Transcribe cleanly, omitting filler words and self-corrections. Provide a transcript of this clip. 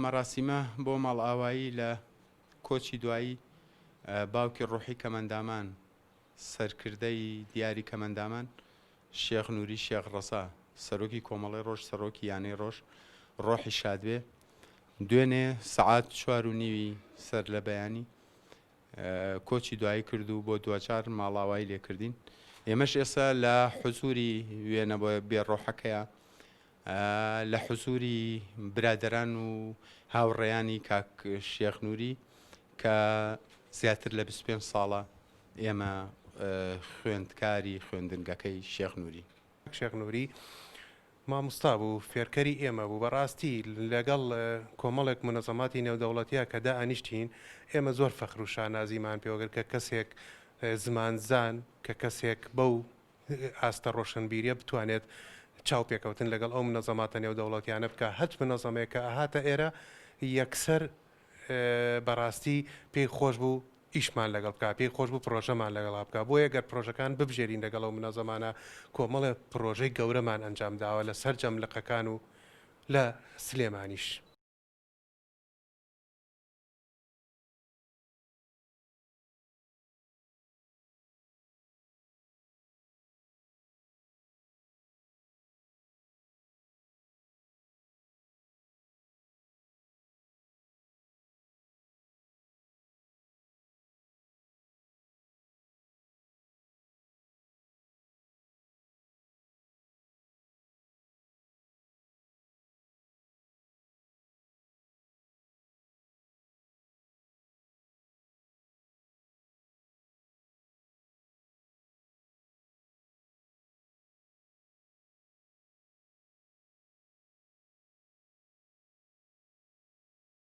مەراسیمە بۆ ماڵئاوایی لە کۆچی دوایی باوکی ڕۆحی کەمەندامان سەرکردەی دیاری کەمەندامان شێخ نووری شێخ ڕەسا سەرۆکی کۆمەڵی ڕۆژ سەرۆکی یانەی ڕۆژ ڕۆحی شادبێ دوێنێ سەعات 4:30 سەر لە بەیانی کۆچی دوایی کردو بۆ دوچار ماڵاوایی لێکردین. ئێمەش ئێستا لە حوزوری وێنە بۆ بێڕۆحەکەیە لە حوزوری برادەران و هاوڕێیانی کاک شێخ نووری کە زیاتر لە 25 ساڵە ئێمە خوێندکاری خوێندنگەکەی شێخ نووری. شێخ نووری مامۆستا بوو، فێرکەری ئێمە بوو. بەڕاستی لەگەڵ کۆمەڵێک منەزەماتی نێودەوڵەتیە کە دائەنیشتین ئێمە زۆر فەخر و شانازیمان پێوەگرت کە کەسێک زمانزان کە کەسێک بەو ئاستە ڕۆشنبیریە بتوانێت چاو پێکەوتن لەگەڵ ئەو منەزەماتە نێودەوڵەتیانە بکە. هەچ منەزەمێکە ئاهاتە ئێرە یەکسەر بەڕاستی پێی خۆش بوو ئیشمان لەگەڵ بکە، پێی خۆش بوو پرۆژەمان لەگەڵ بکە. بۆ ئەگەر پرۆژەکان ببژێرین لەگەڵ ئەو منەزەمانە کۆمەڵێ پرۆژەی گەورەمان ئەنجام داوە لە سەر جەملقەکان و لە سلێمانیش.